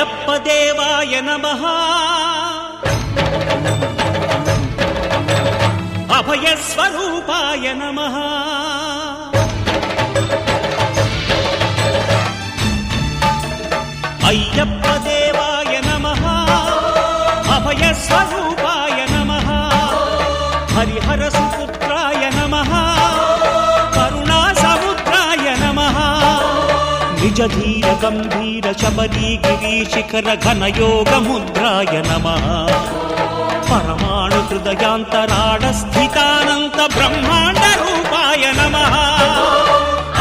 అయ్యప్ప దేవాయ నమః అభయ స్వరూపాయ నమః అయ్యప్ప దేవాయ నమః అభయ స్వరూపాయ నమః హరిహర సుపుత్రాయ నమః కరుణా సముద్రాయ నమః నిజ ధీర గంభీర శబరీ గిరి శిఖర ఘనయోగ ముద్రాయ నమః పరమాణు హృదయాంతరాడ స్థితానంత బ్రహ్మాండ రూపాయ నమః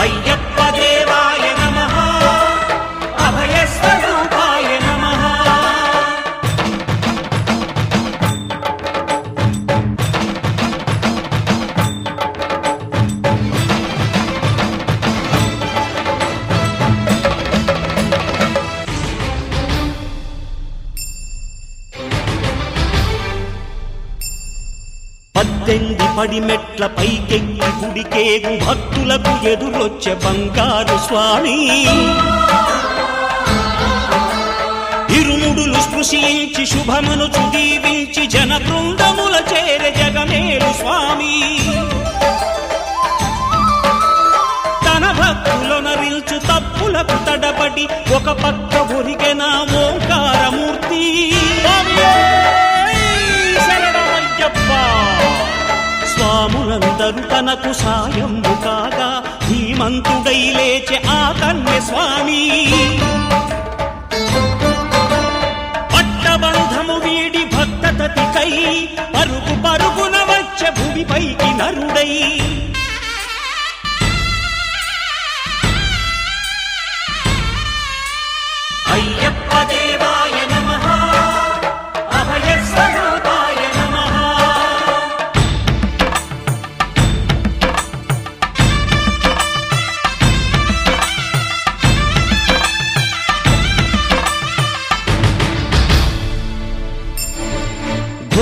అయ్యప్ప దేవాయ నమః అభయ స్వరూపాయ నమః పద్దెంది పడిమెట్ల పైకెక్కి గుడికేగు భక్తులకు ఎదురొచ్చే బంగారు స్వామి ఇరుముడులు స్పృశించి శుభమనుచు దీవించి జన బృందముల చేరే జగమేలు స్వామి తన భక్తులొనరిల్చు తప్పులకు తడబడి ఒక పక్క ఒరిగెన ఓంకారమూర్తి స్వాములందరూ తనకు సాయము కాగా ధీమంతుడై లేచే ఆ కన్య స్వామి పట్టబంధము వీడి భక్తతతికై పరుగు పరుగున వచ్చే భూమిపైకి నరుడై అయ్యప్ప దేవాయ నమః అభయ స్వరూపాయ నమః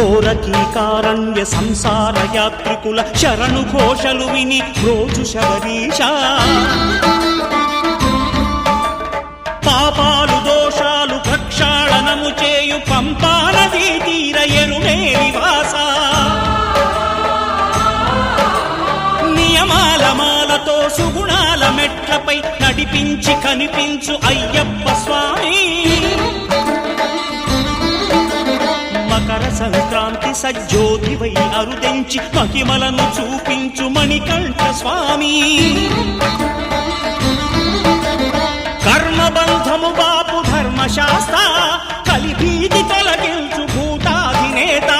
ఘోరకీకారణ్య సంసార యాత్రికుల శరణు ఘోషలు విని రోజు శబరీష పాపాలు దోషాలు ప్రక్షాళనము చేయు పంపానదీ తీర ఎరుమే నివాస నియమాల మాలతో సుగుణాల మెట్లపై నడిపించి కనిపించు అయ్యప్ప స్వామి మకర సంక్రాంతి సజ్జోతివై అరుదెంచి మహిమలను చూపించు మణికంఠ స్వామి కర్మబంధము బాపు ధర్మశాస్త్ర కలిభీతి తొలగించు భూతాధినేత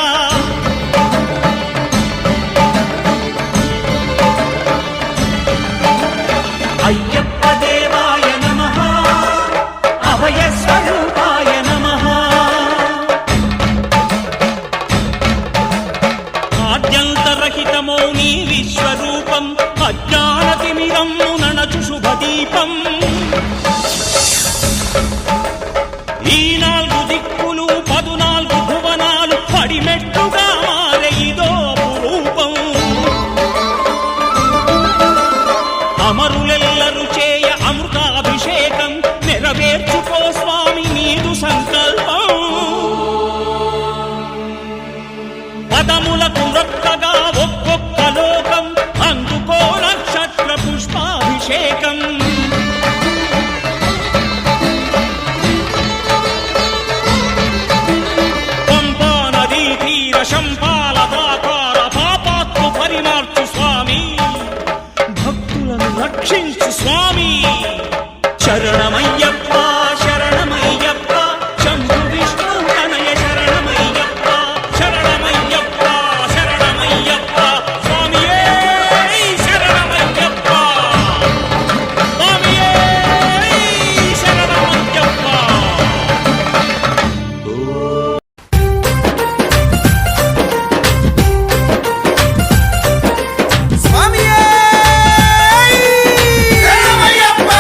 అయ్యప్ప దేవాయ నమః అభయ స్వరూపాయ నమః ఆద్యంతరహితమో నీ విశ్వరూపం అజ్ఞానతిమిరము ననచు శుభదీపం ఈ 4 దిక్కులు 14 భువనాలు పడిమెట్టుగా మారే ఇదో రూపం అమరులెల్లరు చేయ అమృతాభిషేకం నెరవేర్చుకో స్వామి నీదు సంకల్పం పదములకు రొక్కగా ఒక్కొక్క లోకం అందుకో నక్షత్ర పుష్పాభిషేకం పంపా నదీ తీర శంపాల దాకార పాపాత్ము పరిమార్చు స్వామి భక్తులను రక్షించు స్వామి శరణమయ్యప్ప శరణమయ్యప్ప శంభు విష్ణు తనయ శరణమయ్యప్ప శరణమయ్యప్ప శరణమయ్యప్ప స్వామియే శరణమయ్యప్ప స్వామియే శరణమయ్యప్ప స్వామియే శరణమయ్యప్ప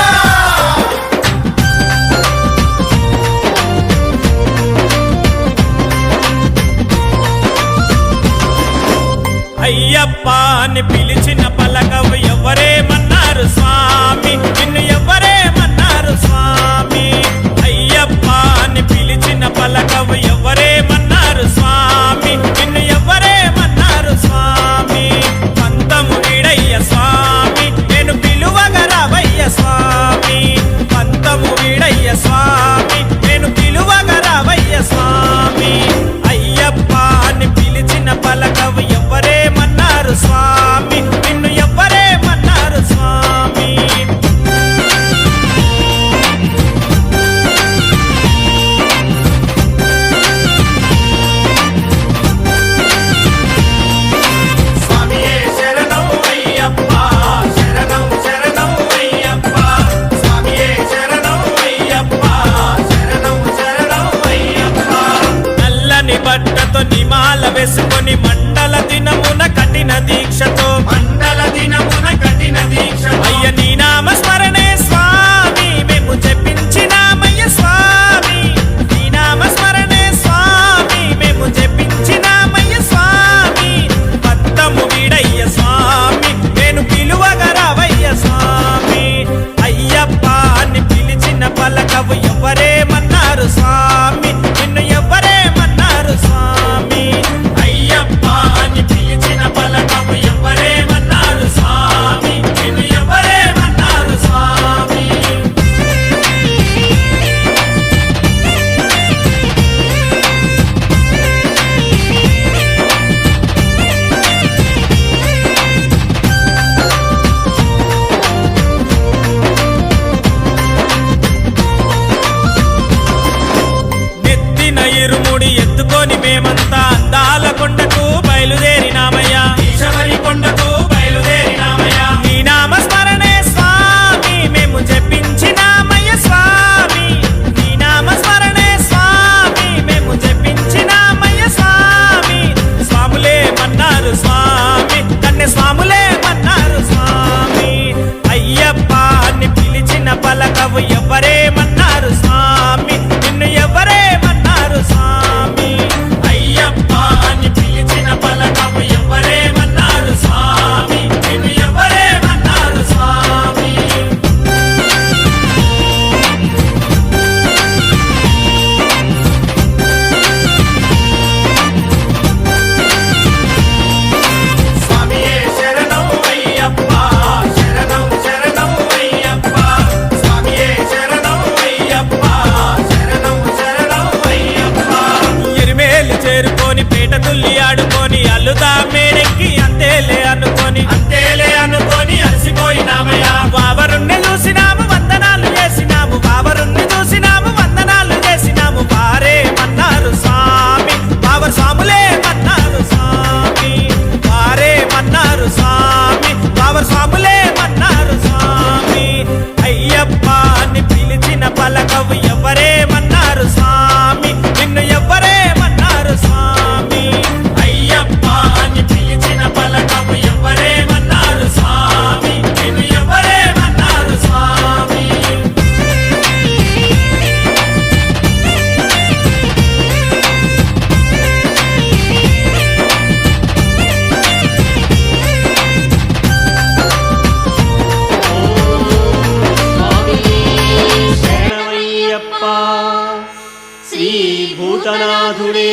అయ్యప్ప అని పిలిచిన పలకవు ఎవరేమన్నారు స్వామి నిన్ను ఎవరేమన్నారు స్వామి అయ్యప్ప వెలుదా మేడెక్కి అంతేలే అనుకొని అలసిపోయినామయ్యా బావరుణ్ణి చూసినాము వందనాలు చేసినాము బావరుణ్ణి చూసినాము వందనాలు చేసినాము వారే మన్నారు స్వామి బావర్ స్వాములే మన్నారు స్వామి వారే మన్నారు స్వామి బావర్ స్వాములే మన్నారు స్వామి అయ్యప్ప అని పిలిచిన పలకవు ఎవరేమన్నారు స్వామి నిన్ను ఎవరేమన్నారు స్వామి అయ్యప్ప అని పిలిచిన పలకవు ఎవరేమన్నారు స్వామి నిన్ను ఎవరేమన్నారు స్వామి శరణమయ్యప్ప శ్రీ భూతనాథుడే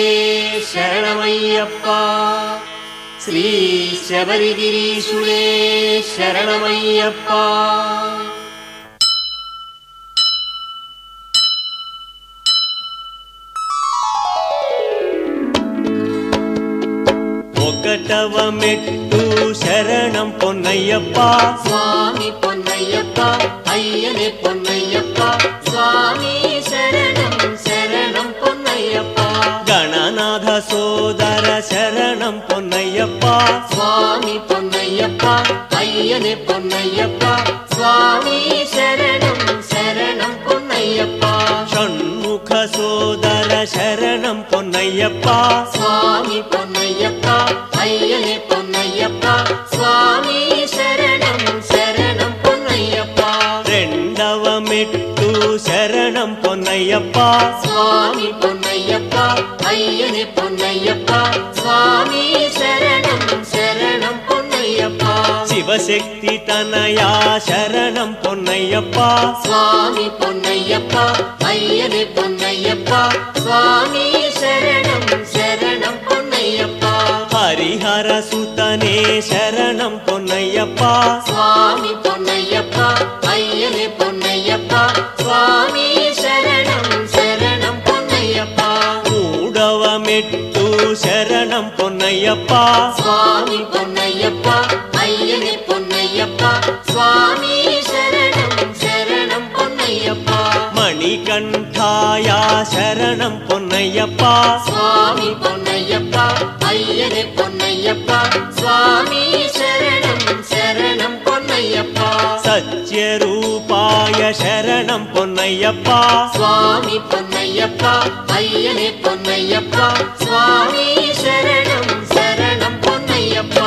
శరణమయ్యప్ప శ్రీ శబరిగిరీశుడే శరణమయ్యప్ప ఒకటవ మెట్టు శరణం పొన్నయ్యప్ప స్వామి పొన్నయ్యప్ప అయ్యనే పొన్నయ్యప్ప స్వామి శరణం శరణం పొన్నయ్యప్ప గణనాథ సోదర శరణం పొన్నయ్యప్ప స్వామి పొన్నయ్యప్ప అయ్యనే పొన్నయ్యప్ప స్వామి శరణం శరణం పొన్నయ్యప్ప షణ్ముఖ సోదర శరణం పొన్నయ్యప్ప స్వామి పొన్నయ్యప్ప అయ్యనే పొన్నయ్యప్ప స్వామి శరణం శరణం పొన్నయ్యప్ప రెండవ మెట్టు శరణం పొన్నయ్యప్ప స్వామి పొన్నయ్యప్ప అయ్యనే పొన్నయ్యప్ప స్వామి శరణం శరణం పొన్నయ్యప్ప శివశక్తి తనయా శరణం పొన్నయ్యప్ప స్వామి పొన్నయ్యప్ప అయ్యనే పొన్నయ్యప్ప స్వామి శరణం శరణం పొన్నయ్యప్ప హరిహర సుతనే శరణం పొన్నయ్యప్ప స్వామి పొన్నయ్యప్ప అయ్యనే పొన్నయ్యప్ప స్వామి శరణం శరణం పొన్నయ్యప్ప మూడవ మెట్టు శరణం పొన్నయ్యప్ప స్వామి పొన్నయ్యప్ప అయ్యనే పొన్నయ్యప్ప స్వామి శరణం శరణం పొన్నయ్యప్ప మణికంఠాయ శరణం పొన్నయ్యప్ప స్వామి పొన్నయ్యప్ప అయ్యనే పొన్నయ్యప్ప స్వామి శరణం శరణం పొన్నయ్యప్ప సత్యరూపాయ శరణం పొన్నయ్యప్ప స్వామి పొన్నయ్యప్ప అయ్యనే పొన్నయ్యప్ప స్వామి శరణం శరణం పొన్నయ్యప్ప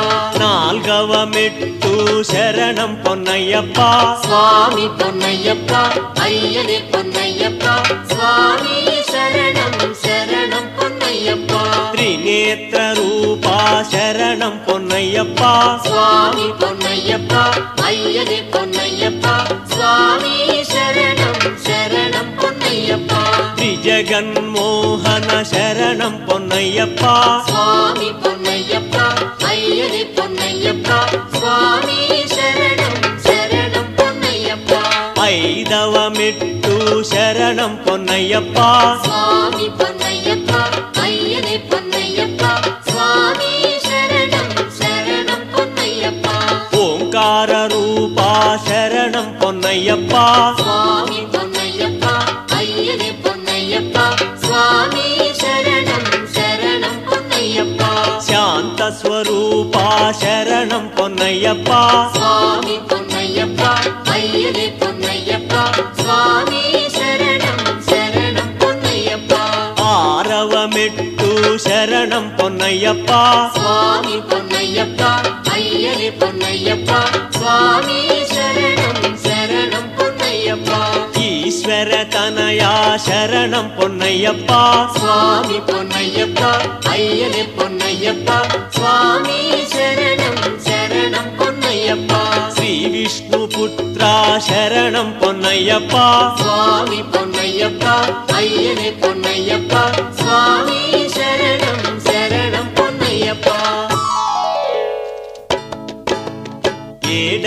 నాల్గవ మెట్టు శరణం పొన్నయ్యప్ప స్వామి పొన్నయ్యప్ప అయ్యనే పొన్నయ్యప్ప స్వామి శరణం శరణం పొన్నయ్యప్ప త్రినేత్ర రూపా శరణం పొన్నయ్యప్ప స్వామి పొన్నయ్యప్ప అయ్యనే పొన్నయ్యప్ప స్వామి శరణం శరణం పొన్నయ్యప్ప త్రిజగన్మోహన శరణం పొన్నయ్యప్ప స్వామి పొన్నయ్యప్ప అయ్యనే పొన్నయ్యప్ప స్వామి శరణం శరణం పొన్నయ్యప్ప ఐదవ మెట్టు శరణం పొన్నయ్యప్ప స్వామి పొన్నయ్యప్ప అయ్యనే పొన్నయ్యప్ప స్వామి శరణం శరణం పొన్నయ్యప్ప ఓంకార రూపా శరణం పొన్నయ్యప్ప స్వామి పొన్నయ్యప్ప అయ్యనే పొన్నయ్యప్ప స్వామి శరణం శరణం పొన్నయ్యప్ప శాంత స్వరూపా శరణం పొన్నయ్యప్ప స్వామి పొన్నయ్యప్ప అయ్యనే పొన్నయ్యప్ప స్వామి శరణం శరణం పొన్నయ్యప్ప ఆరవ మెట్టు శరణం పొన్నయ్యప్ప స్వామి పొన్నయ్యప్ప అయ్యనే పొన్నయ్యప్ప స్వామి శరణం శరణం పొన్నయ్యప్ప ఈశ్వర తనయా శరణం పొన్నయ్యప్ప స్వామి పొన్నయ్యప్ప అయ్యనే పొన్నయ్యప్ప స్వామి శరణం శరణం పొన్నయ్యప్ప శ్రీ విష్ణు పుత్ర శరణం పొన్నయ్యప్ప స్వామి పొన్నయ్యప్ప అయ్యనే పొన్నయ్యప్ప స్వామి శరణం శరణం పొన్నయ్యప్ప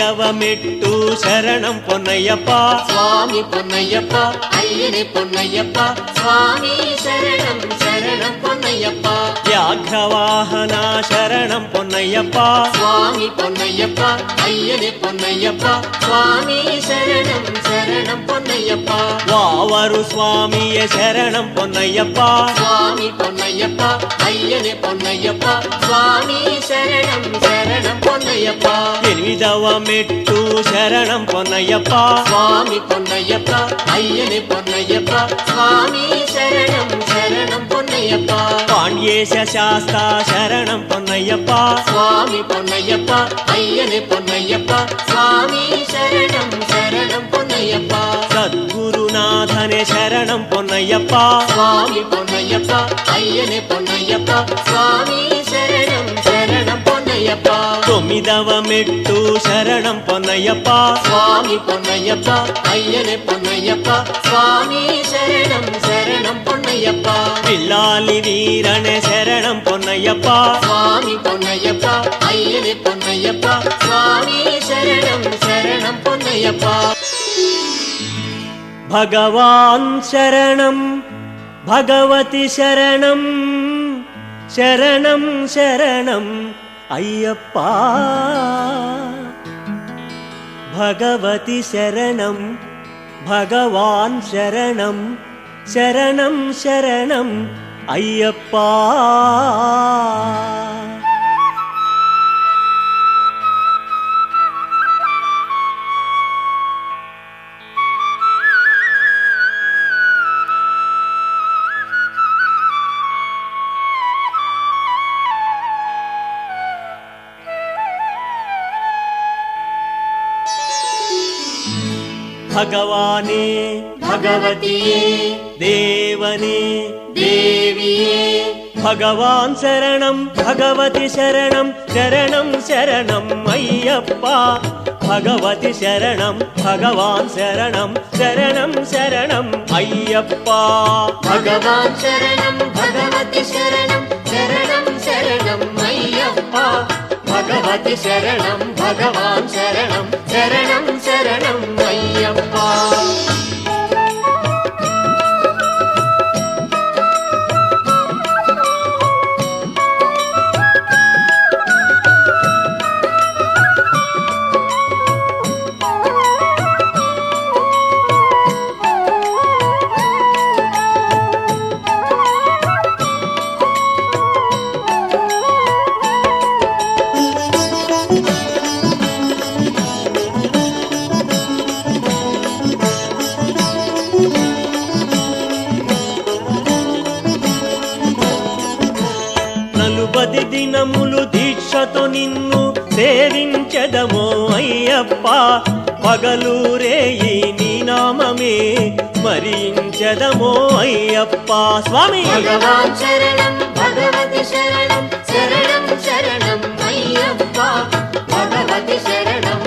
ఎనిమిదవ మెట్టు శరణం పొన్నయ్యప్ప స్వామి పొన్నయ్యప్ప అయ్యనే పొన్నయ్యప్ప స్వామి శరణం శరణం పొన్నయ్యప్ప వ్యాఘ్రవాహన శరణం పొన్నయ్యప్ప స్వామి పొన్నయ్యప్ప అయ్యనే పొన్నయ్యప్ప స్వామి శరణం శరణం పొన్నయ్యప్ప వావరు స్వామియ శరణం పొన్నయ్యప్ప స్వామి పొన్నయ్యప్ప అయ్యనే పొన్నయ్యప్ప స్వామి శరణం శరణం పొన్నయ్యప్ప ఎనిమిదవ మెట్టు శరణం పొన్నయ్యప్ప స్వామి పొన్నయ్యప్ప అయ్యనే పొన్నయ్యప్ప స్వామి శరణం శరణం పొన్నయ్యప్ప పాండ్యేశ శాస్త శరణం పొన్నయ్యప్ప స్వామి పొన్నయ్యప్ప అయ్యనే పొన్నయ్యప్ప స్వామి శరణం శరణం పొన్నయ్యప్ప సద్గురునాథనే శరణం పొన్నయ్యప్ప స్వామి పొన్నయ్యప్ప అయ్యనే పొన్నయ్యప్ప స్వామి శరణం శరణం పొన్నయ్యప్ప తొమ్మిదవ మెట్టు శరణం పొన్నయ్యప్ప స్వామి పొన్నయ్యప్ప అయ్యనే పొన్నయ్యప్ప స్వామి శరణం శరణం పొన్నయ్యప్ప పిల్లాలి వీరనే శరణం పొన్నయ్యప్ప స్వామి పొన్నయ్యప్ప అయ్యనే పొన్నయ్యప్ప స్వామి శరణం శరణం పొన్నయ్యప్ప భగవాన్ శరణం భగవతి శరణం శరణం శరణం అయ్యప్ప భగవతి శరణం భగవాన్ శరణం శరణం శరణం అయ్యప్ప భగవానే భగవతియే దేవనే దేవియే భగవాన్ శరణం భగవతి శరణం శరణం శరణం అయ్యప్ప భగవతి శరణం భగవాన్ శరణం శరణం శరణం అయ్యప్ప భగవాన్ శరణం భగవతి శరణం శరణం శరణం అయ్యప్ప భగవతి శరణం భగవాన్ శరణం శరణం శరణం అయ్యప్ప నలుబది దినములు దీక్షతో నిన్ను సేవించదమో అయ్యప్ప పగలూరే ఈ నీ నామమే స్మరించదమో అయ్యప్ప స్వామి భగవాన్ శరణం భగవతి శరణం శరణం శరణం అయ్యప్ప భగవతి శరణం